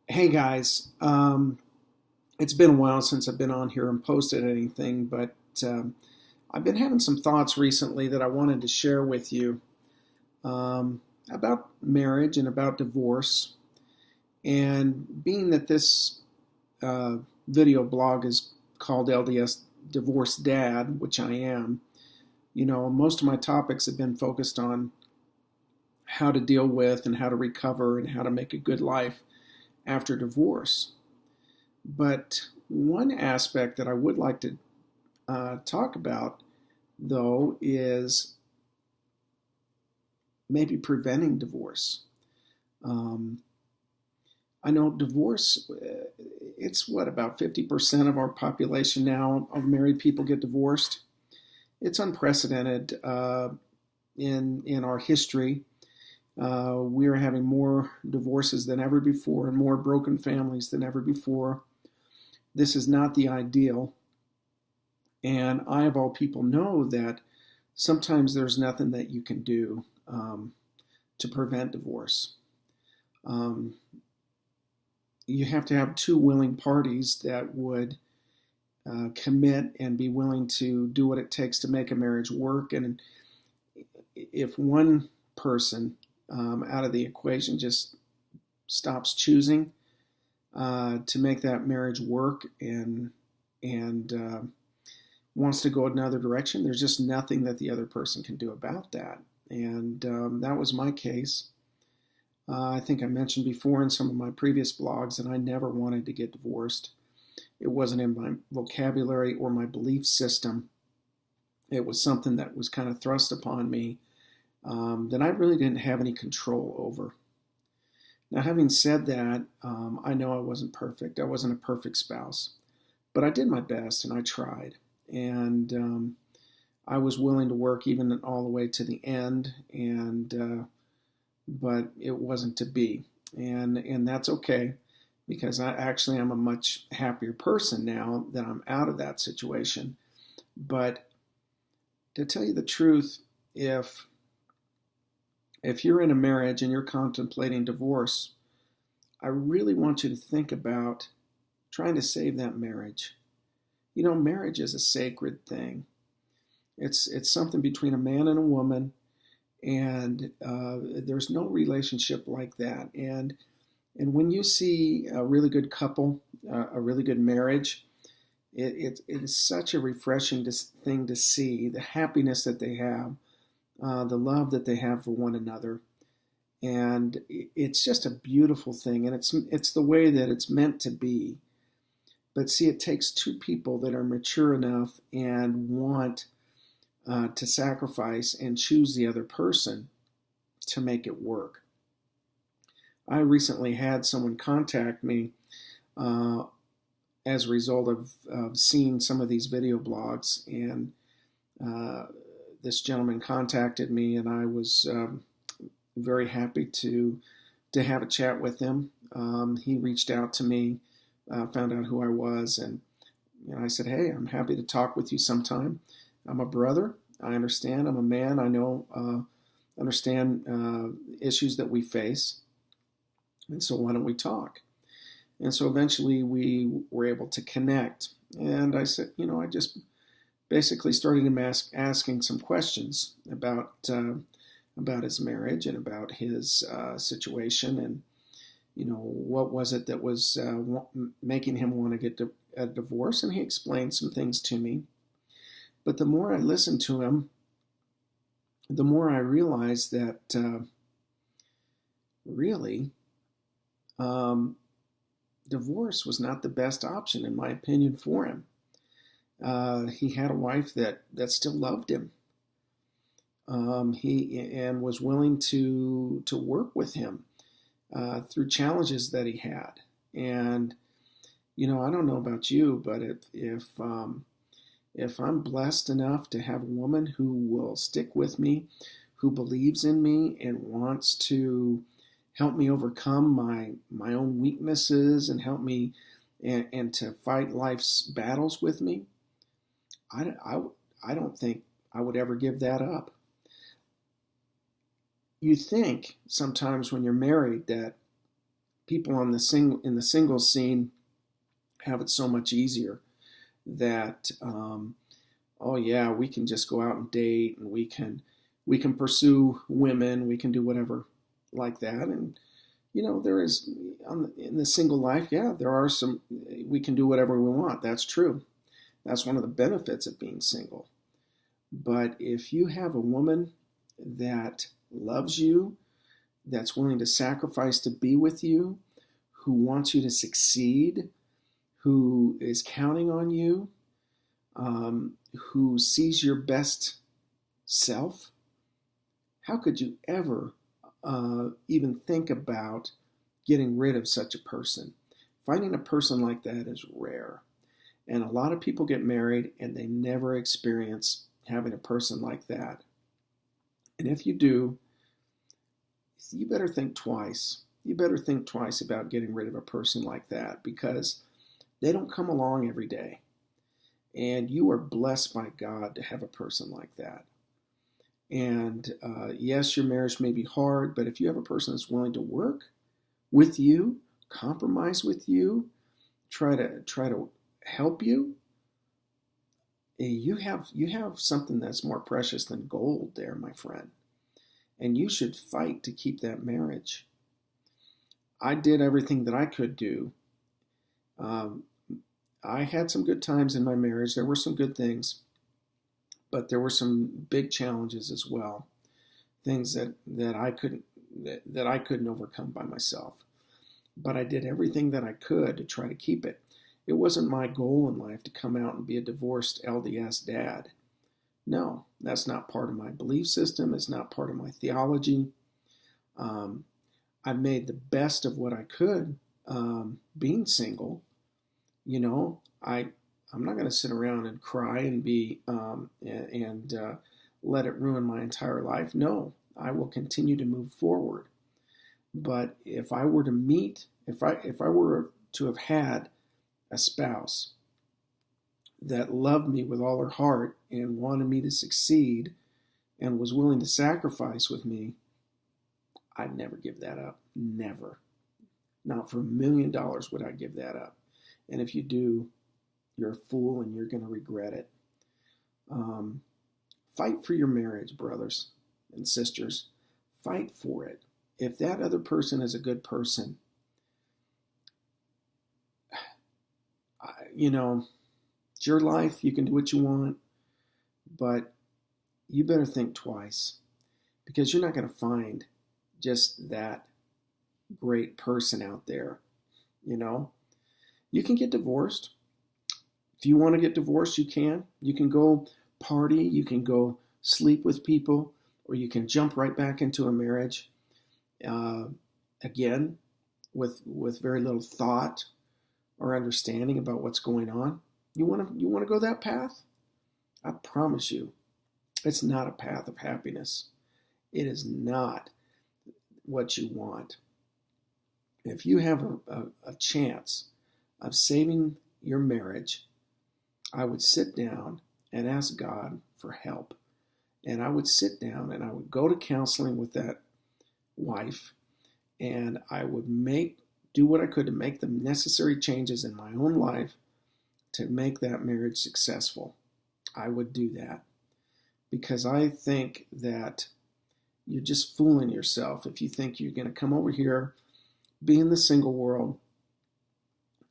Hey guys, it's been a while since I've been on here and posted anything, but I've been having some thoughts recently that I wanted to share with you about marriage and about divorce. And being that this uh, video blog is called LDS Divorced Dad, which I am, most of my topics have been focused on how to deal with and how to recover and how to make a good life after divorce. But one aspect that I would like to talk about, though, is maybe preventing divorce. Um, I know divorce, it's what, about 50% of our population now of married people get divorced. It's unprecedented in our history. We are having more divorces than ever before and more broken families than ever before. This is not the ideal. And I, of all people, know that sometimes there's nothing that you can do to prevent divorce. Um, you have to have two willing parties that would commit and be willing to do what it takes to make a marriage work. And if one person out of the equation just stops choosing to make that marriage work and wants to go another direction, there's just nothing that the other person can do about that. And that was my case. I think I mentioned before in some of my previous blogs that I never wanted to get divorced. It wasn't in my vocabulary or my belief system. It was something that was kind of thrust upon me that I really didn't have any control over. Now, having said that, I know I wasn't perfect. I wasn't a perfect spouse, but I did my best and I tried. And I was willing to work even all the way to the end, and but it wasn't to be, and that's okay because I actually am a much happier person now that I'm out of that situation. But to tell you the truth, if you're in a marriage and you're contemplating divorce, I really want you to think about trying to save that marriage. Marriage is a sacred thing. It's something between a man and a woman, and there's no relationship like that. And when you see a really good couple, a really good marriage, it is such a refreshing thing to see the happiness that they have, the love that they have for one another, and it's just a beautiful thing. And it's the way that it's meant to be. But see, it takes two people that are mature enough and want to sacrifice and choose the other person to make it work. I recently had someone contact me uh, as a result of seeing some of these video blogs, and uh, this gentleman contacted me, and I was very happy to have a chat with him. He reached out to me, found out who I was, and I said, "Hey, I'm happy to talk with you sometime. I'm a brother. I understand. I'm a man. I know, understand issues that we face. And so why don't we talk?" And so eventually we were able to connect. And I said, I just basically started him asking some questions about his marriage and about his situation, and what was it that was making him want to get a divorce. And he explained some things to me. But the more I listened to him, the more I realized that really, divorce was not the best option, in my opinion, for him. He had a wife that still loved him. He and was willing to work with him through challenges that he had. And I don't know about you, but if I'm blessed enough to have a woman who will stick with me, who believes in me and wants to help me overcome my own weaknesses and help me and to fight life's battles with me, I don't think I would ever give that up. You think sometimes when you're married that people on in the single scene have it so much easier that oh yeah, we can just go out and date, and we can pursue women, we can do whatever like that. And there is in the single life, yeah, there are some, we can do whatever we want. That's true. That's one of the benefits of being single. But if you have a woman that loves you, that's willing to sacrifice to be with you, who wants you to succeed, who is counting on you, who sees your best self, how could you ever even think about getting rid of such a person? Finding a person like that is rare. And a lot of people get married and they never experience having a person like that. And if you do, you better think twice. You better think twice about getting rid of a person like that, because they don't come along every day. And you are blessed by God to have a person like that. And yes, your marriage may be hard, but if you have a person that's willing to work with you, compromise with you, try to help you, you have something that's more precious than gold there, my friend. And you should fight to keep that marriage. I did everything that I could do. I had some good times in my marriage. There were some good things, but there were some big challenges as well. Things that I couldn't overcome by myself. But I did everything that I could to try to keep it. It wasn't my goal in life to come out and be a divorced LDS dad. No, that's not part of my belief system. It's not part of my theology. I made the best of what I could being single. I'm not going to sit around and cry and be let it ruin my entire life. No, I will continue to move forward. But if I were to have had a spouse that loved me with all her heart and wanted me to succeed and was willing to sacrifice with me, I'd never give that up. Never. Not for $1 million would I give that up. And if you do, you're a fool and you're going to regret it. Fight for your marriage, brothers and sisters. Fight for it. If that other person is a good person, it's your life. You can do what you want, but you better think twice, because you're not going to find just that great person out there. You can get divorced. If you want to get divorced, you can. You can go party, you can go sleep with people, or you can jump right back into a marriage again with very little thought or understanding about what's going on. You want to go that path? I promise you, it's not a path of happiness. It is not what you want. If you have a chance of saving your marriage, I would sit down and ask God for help. And I would sit down and I would go to counseling with that wife, and I would do what I could to make the necessary changes in my own life to make that marriage successful. I would do that, because I think that you're just fooling yourself if you think you're going to come over here, be in the single world,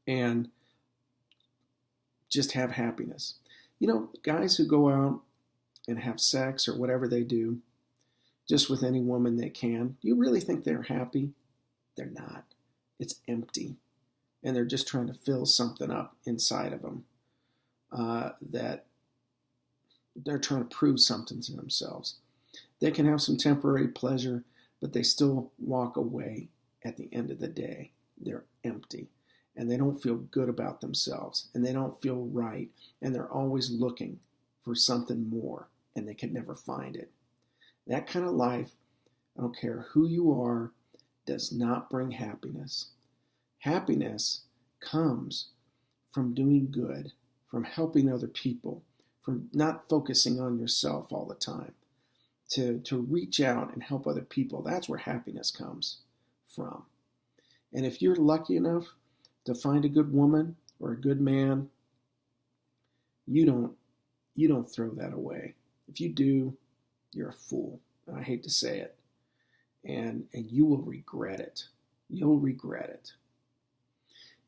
and just have happiness. Guys who go out and have sex or whatever they do, just with any woman they can, do you really think they're happy? They're not. It's empty. And they're just trying to fill something up inside of them that they're trying to prove something to themselves. They can have some temporary pleasure, but they still walk away at the end of the day. They're empty. And they don't feel good about themselves, and they don't feel right, and they're always looking for something more, and they can never find it. That kind of life, I don't care who you are, does not bring happiness. Happiness comes from doing good, from helping other people, from not focusing on yourself all the time, to reach out and help other people. That's where happiness comes from. And if you're lucky enough to find a good woman or a good man, you don't throw that away. If you do, you're a fool. I hate to say it. And you will regret it. You'll regret it.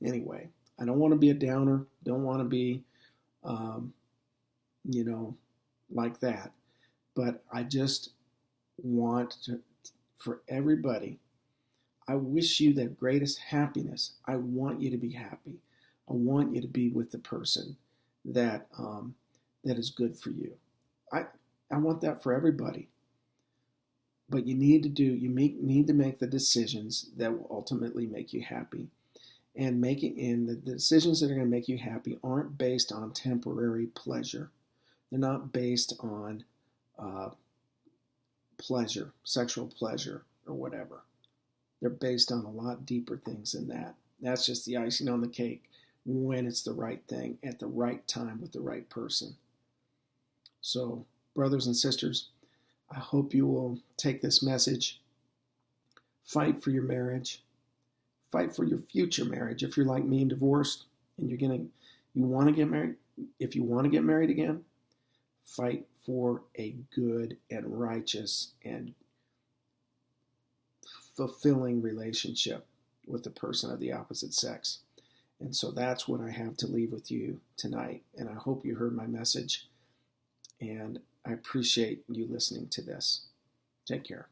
Anyway, I don't want to be a downer. Don't want to be, like that. But I just want to, for everybody, I wish you the greatest happiness. I want you to be happy. I want you to be with the person that that is good for you. I want that for everybody. But you need to make the decisions that will ultimately make you happy. And the decisions that are going to make you happy aren't based on temporary pleasure. They're not based on pleasure, sexual pleasure, or whatever. They're based on a lot deeper things than that. That's just the icing on the cake when it's the right thing at the right time with the right person. So, brothers and sisters, I hope you will take this message. Fight for your marriage. Fight for your future marriage. If you're like me and divorced and you want to get married, if you want to get married again, fight for a good and righteous and fulfilling relationship with the person of the opposite sex. And so that's what I have to leave with you tonight. And I hope you heard my message. And I appreciate you listening to this. Take care.